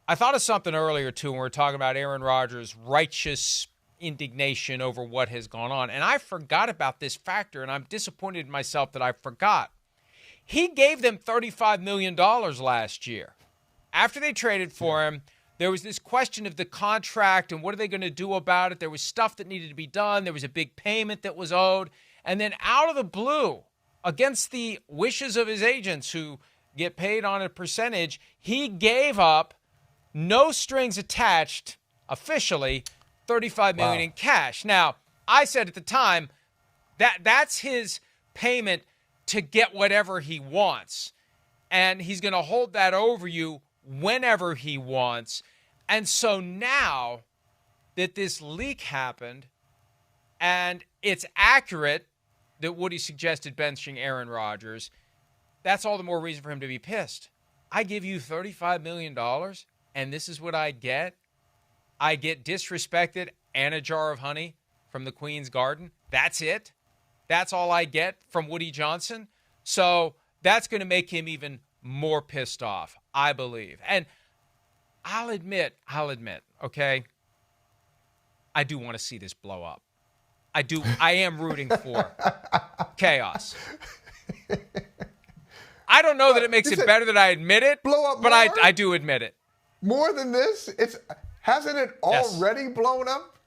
I thought of something earlier, too, when we were talking about Aaron Rodgers' righteous indignation over what has gone on. And I forgot about this factor, and I'm disappointed in myself that I forgot. He gave them $35 million last year. After they traded for him, there was this question of the contract and what are they going to do about it. There was stuff that needed to be done. There was a big payment that was owed. And then out of the blue, against the wishes of his agents who get paid on a percentage, he gave up, no strings attached, officially, $35 million in cash. Now, I said at the time that's his payment to get whatever he wants. And he's going to hold that over you whenever he wants. And so now that this leak happened and it's accurate that Woody suggested benching Aaron Rodgers, that's all the more reason for him to be pissed. I give you $35 million and this is what I get. I get disrespected and a jar of honey from the Queen's Garden. That's it. That's all I get from Woody Johnson. So that's going to make him even more pissed off, I believe. And I'll admit, okay, I do want to see this blow up. I do. I am rooting for chaos. I don't know that it makes it better that I admit it, blow up but more? I do admit it. More than this? Hasn't it already blown up?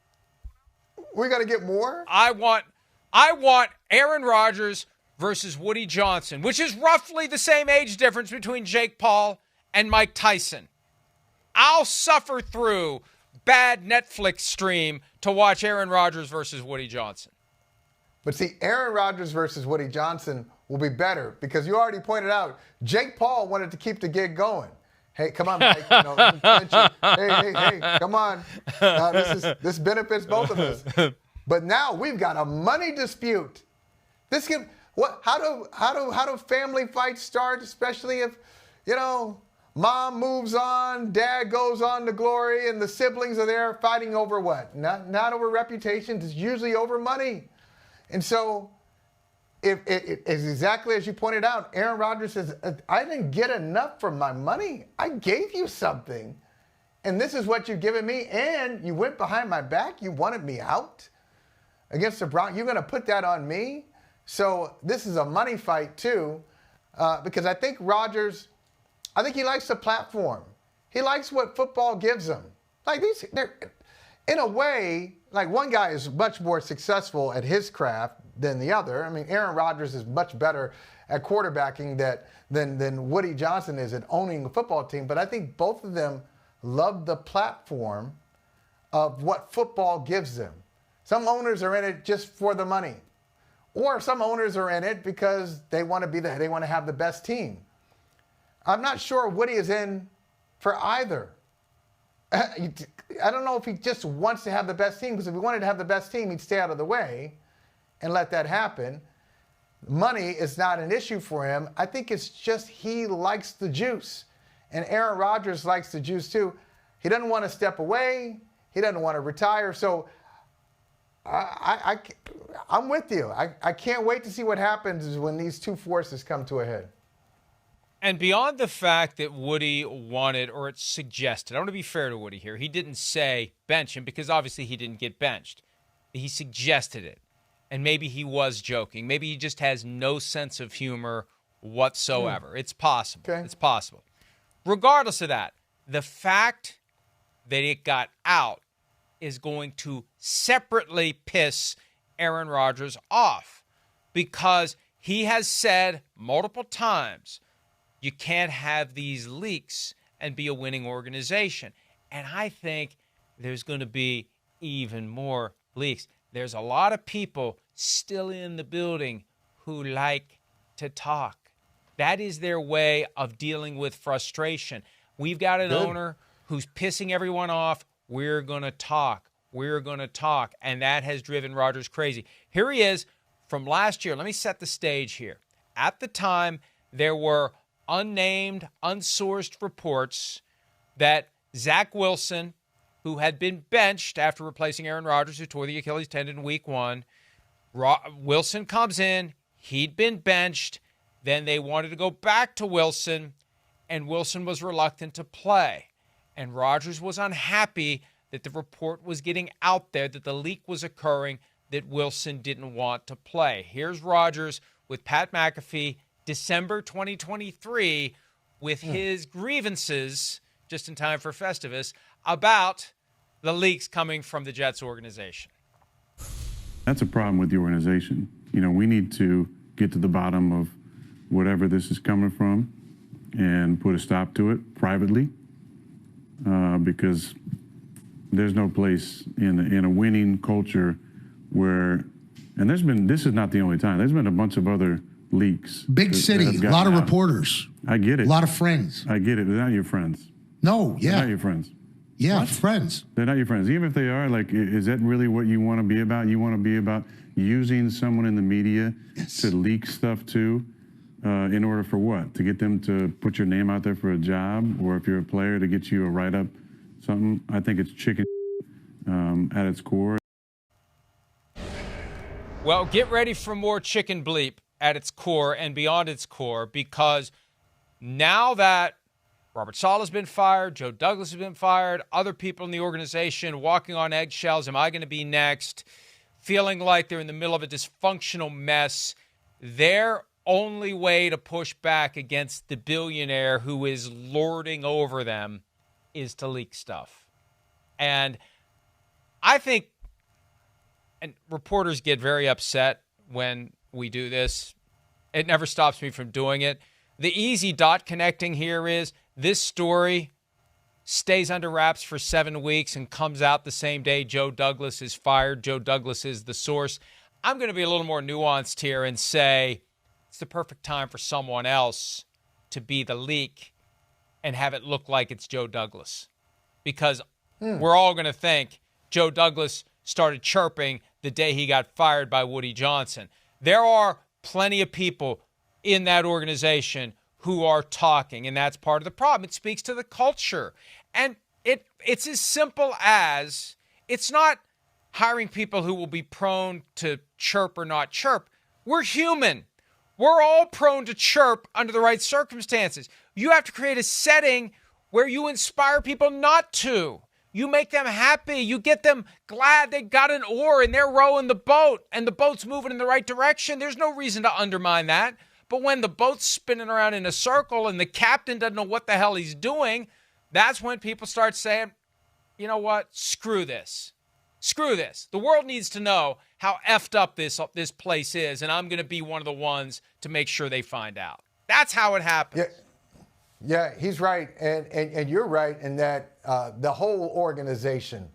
We got to get more? I want Aaron Rodgers versus Woody Johnson, which is roughly the same age difference between Jake Paul and Mike Tyson. I'll suffer through bad Netflix stream to watch Aaron Rodgers versus Woody Johnson. But see, Aaron Rodgers versus Woody Johnson will be better because you already pointed out Jake Paul wanted to keep the gig going. Hey, come on, Mike. Hey, come on. This benefits both of us. But now we've got a money dispute. How do family fights start, especially if, mom moves on, dad goes on to glory, and the siblings are there fighting over what? Not over reputations. It's usually over money. And so if it's exactly as you pointed out, Aaron Rodgers says, I didn't get enough for my money. I gave you something. And this is what you've given me. And you went behind my back. You wanted me out against the Broncos. You're going to put that on me? So this is a money fight, too, because I think Rodgers, he likes the platform. He likes what football gives him. In a way, one guy is much more successful at his craft than the other. I mean, Aaron Rodgers is much better at quarterbacking than Woody Johnson is at owning a football team. But I think both of them love the platform of what football gives them. Some owners are in it just for the money. Or some owners are in it because they want to have the best team. I'm not sure Woody is in for either. I don't know if he just wants to have the best team, because if he wanted to have the best team, he'd stay out of the way and let that happen. Money is not an issue for him. I think it's just he likes the juice. And Aaron Rodgers likes the juice too. He doesn't want to step away. He doesn't want to retire. So I'm with you. I can't wait to see what happens when these two forces come to a head. And beyond the fact that Woody wanted, or it's suggested, I want to be fair to Woody here. He didn't say bench him because obviously he didn't get benched. He suggested it. And maybe he was joking. Maybe he just has no sense of humor whatsoever. It's possible. Okay. It's possible. Regardless of that, the fact that it got out is going to separately piss Aaron Rodgers off, because he has said multiple times, you can't have these leaks and be a winning organization. And I think there's going to be even more leaks. There's a lot of people still in the building who like to talk. That is their way of dealing with frustration. We've got an owner who's pissing everyone off. We're going to talk. We're going to talk. And that has driven Rodgers crazy. Here he is from last year. Let me set the stage here. At the time, there were unnamed, unsourced reports that Zach Wilson, who had been benched after replacing Aaron Rodgers, who tore the Achilles tendon in week 1, Wilson comes in, he'd been benched, then they wanted to go back to Wilson, and Wilson was reluctant to play. And Rodgers was unhappy that the report was getting out there, that the leak was occurring, that Wilson didn't want to play. Here's Rodgers with Pat McAfee, December 2023, with his grievances, just in time for Festivus, about the leaks coming from the Jets organization. That's a problem with the organization. We need to get to the bottom of whatever this is coming from and put a stop to it privately, because there's no place in a winning culture where, and this is not the only time. There's been a bunch of other leaks. Big city, a lot of reporters. I get it. A lot of friends. I get it. They're not your friends. No, yeah. They're not your friends. Yeah, What? friends. They're not your friends. Even if they are, is that really what you want to be about? You want to be about using someone in the media to leak stuff to, in order for what? To get them to put your name out there for a job, or if you're a player, to get you a write-up, something? I think it's chicken at its core. Well, get ready for more chicken bleep at its core and beyond its core, because now that Robert Saleh's been fired, Joe Douglas has been fired, other people in the organization walking on eggshells, am I going to be next? Feeling like they're in the middle of a dysfunctional mess. Their only way to push back against the billionaire who is lording over them is to leak stuff. And I think, and reporters get very upset when we do this. It never stops me from doing it. The easy dot connecting here is this story stays under wraps for 7 weeks and comes out the same day Joe Douglas is fired. Joe Douglas is the source. I'm going to be a little more nuanced here and say it's the perfect time for someone else to be the leak and have it look like it's Joe Douglas. Because we're all going to think Joe Douglas started chirping the day he got fired by Woody Johnson. There are plenty of people in that organization who are talking, and that's part of the problem. It speaks to the culture. And it's as simple as, it's not hiring people who will be prone to chirp or not chirp. We're human. We're all prone to chirp under the right circumstances. You have to create a setting where you inspire people not to. You make them happy. You get them glad they got an oar and they're rowing the boat and the boat's moving in the right direction. There's no reason to undermine that. But when the boat's spinning around in a circle and the captain doesn't know what the hell he's doing, that's when people start saying, you know what, screw this. Screw this. The world needs to know how effed up this place is, and I'm going to be one of the ones to make sure they find out. That's how it happens. Yeah, he's right. And you're right in that the whole organization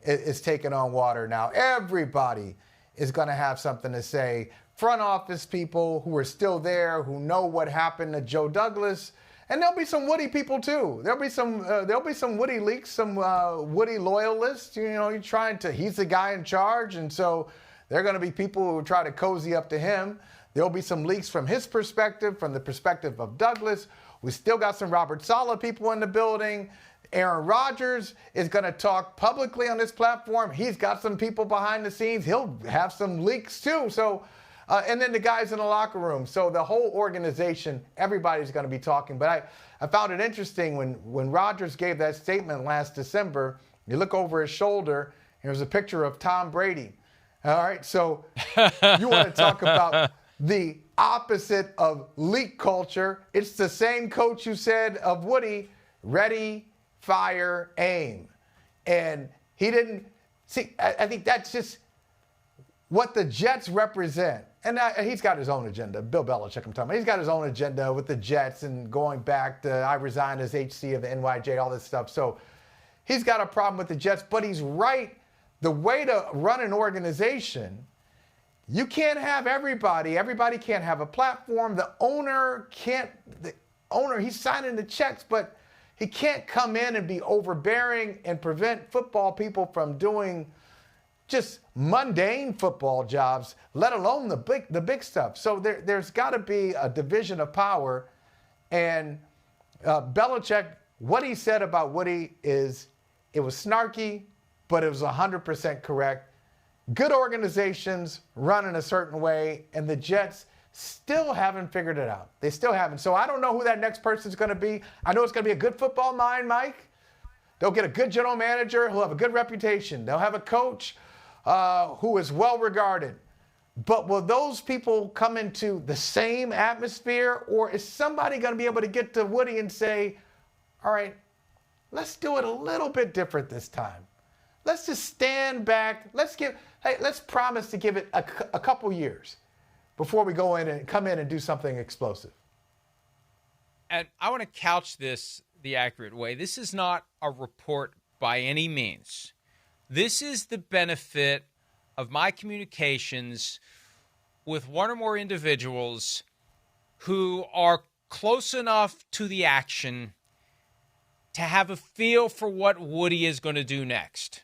is taking on water now. Everybody is going to have something to say. Front office people who are still there, who know what happened to Joe Douglas, and there'll be some Woody people too. There'll be some Woody leaks, some Woody loyalists. He's the guy in charge, and so there are going to be people who try to cozy up to him. There'll be some leaks from his perspective, from the perspective of Douglas. We still got some Robert Saleh people in the building. Aaron Rodgers is going to talk publicly on this platform. He's got some people behind the scenes. He'll have some leaks too. So. And then the guys in the locker room. So the whole organization, everybody's going to be talking. But I found it interesting when Rodgers gave that statement last December, you look over his shoulder, and there's a picture of Tom Brady. All right, so you want to talk about the opposite of leak culture. It's the same coach who said of Woody, ready, fire, aim. And he didn't see, I think that's just what the Jets represent. And he's got his own agenda. Bill Belichick, I'm talking about. He's got his own agenda with the Jets and going back to I resigned as HC of the NYJ, all this stuff. So he's got a problem with the Jets, but he's right. The way to run an organization, you can't have everybody. Everybody can't have a platform. The owner, he's signing the checks, but he can't come in and be overbearing and prevent football people from doing just mundane football jobs, let alone the big stuff. So there's got to be a division of power. And Belichick, what he said about Woody is, it was snarky, but it was 100% correct. Good organizations run in a certain way, and the Jets still haven't figured it out. They still haven't. So I don't know who that next person's going to be. I know it's going to be a good football mind, Mike. They'll get a good general manager who'll have a good reputation. They'll have a coach who is well regarded. But will those people come into the same atmosphere, or is somebody going to be able to get to Woody and say, all right, let's do it a little bit different this time. Let's just stand back. Let's promise to give it a couple years before we go in and come in and do something explosive. And I want to couch this the accurate way. This is not a report by any means. This is the benefit of my communications with one or more individuals who are close enough to the action to have a feel for what Woody is going to do next.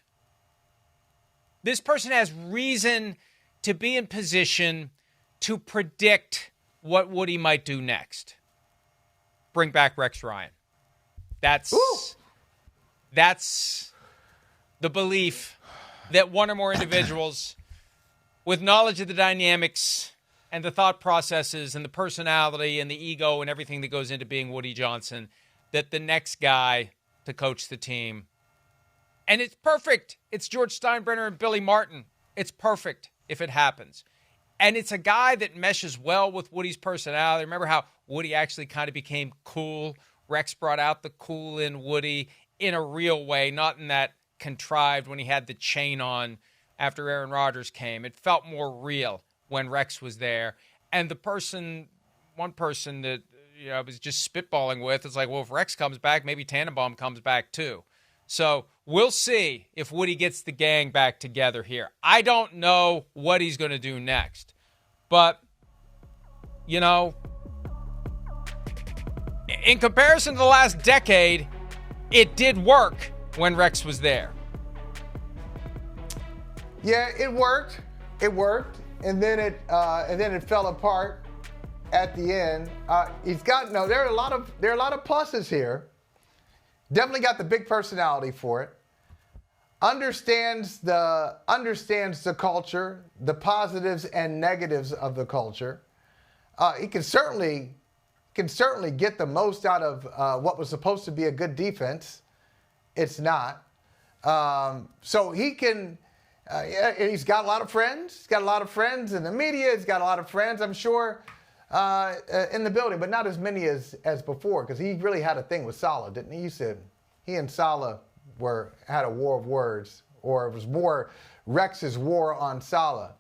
This person has reason to be in position to predict what Woody might do next. Bring back Rex Ryan. That's the belief that one or more individuals with knowledge of the dynamics and the thought processes and the personality and the ego and everything that goes into being Woody Johnson, that the next guy to coach the team, and it's perfect. It's George Steinbrenner and Billy Martin. It's perfect if it happens. And it's a guy that meshes well with Woody's personality. Remember how Woody actually kind of became cool? Rex brought out the cool in Woody in a real way, not in that contrived when he had the chain on after Aaron Rodgers came. It felt more real when Rex was there. And one person that I was just spitballing with is like, well, if Rex comes back, maybe Tannenbaum comes back too. So we'll see if Woody gets the gang back together here. I don't know what he's going to do next. But, in comparison to the last decade, it did work when Rex was there. Yeah, it worked. And then it fell apart at the end. There are a lot of pluses here. Definitely got the big personality for it. Understands the culture, the positives and negatives of the culture. He can certainly get the most out of what was supposed to be a good defense. It's not. So he can. He's got a lot of friends. He's got a lot of friends in the media. He's got a lot of friends, I'm sure, in the building, but not as many as before, because he really had a thing with Saleh, didn't he? You said he and Saleh had a war of words, or it was more Rex's war on Saleh.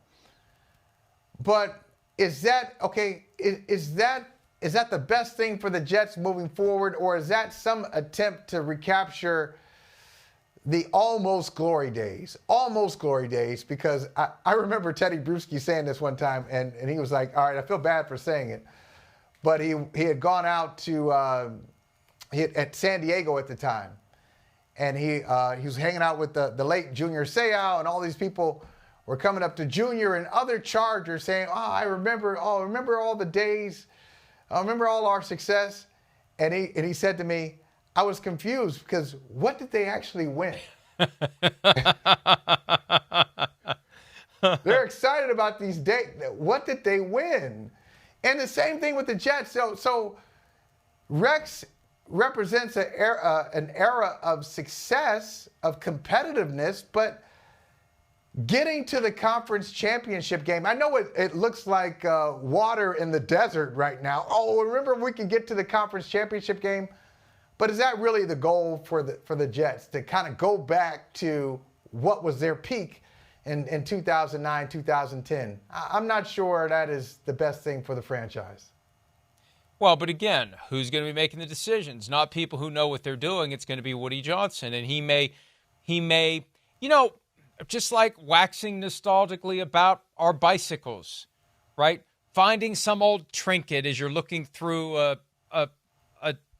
But is that okay? Is that the best thing for the Jets moving forward, or is that some attempt to recapture the almost glory days? Almost glory days, because I remember Teddy Bruschi saying this one time, and he was like, all right, I feel bad for saying it, but he had gone out to at San Diego at the time, and he was hanging out with the late Junior Seau, and all these people were coming up to Junior and other Chargers saying, I remember all the days, I remember all our success, and he said to me, I was confused because what did they actually win? They're excited about these days. What did they win? And the same thing with the Jets. So Rex represents an era of success, of competitiveness, but getting to the conference championship game, I know it looks like water in the desert right now. Oh, remember we can get to the conference championship game? But is that really the goal for the Jets, to kind of go back to what was their peak in 2009, 2010? I'm not sure that is the best thing for the franchise. Well, but again, who's going to be making the decisions? Not people who know what they're doing. It's going to be Woody Johnson. And he may, just like waxing nostalgically about our bicycles, right? Finding some old trinket as you're looking through a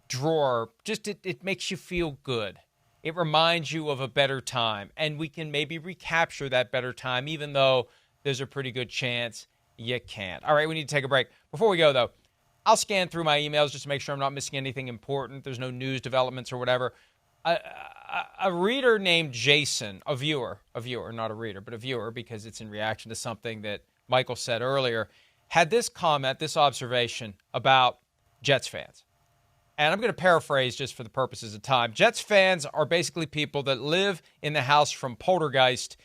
drawer, just it makes you feel good. It reminds you of a better time, and we can maybe recapture that better time, even though there's a pretty good chance you can't. All right, we need to take a break. Before we go, though, I'll scan through my emails just to make sure I'm not missing anything important. There's no news developments or whatever. A reader named Jason, a viewer, not a reader, but a viewer, because it's in reaction to something that Michael said earlier, had this comment, this observation about Jets fans. and I'm going to paraphrase just for the purposes of time. Jets fans are basically people that live in the house from Poltergeist,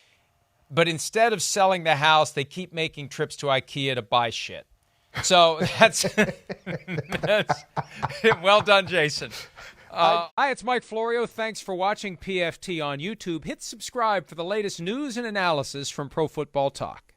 but instead of selling the house, they keep making trips to IKEA to buy shit. So that's well done, Jason. Hi, it's Mike Florio. Thanks for watching PFT on YouTube. Hit subscribe for the latest news and analysis from Pro Football Talk.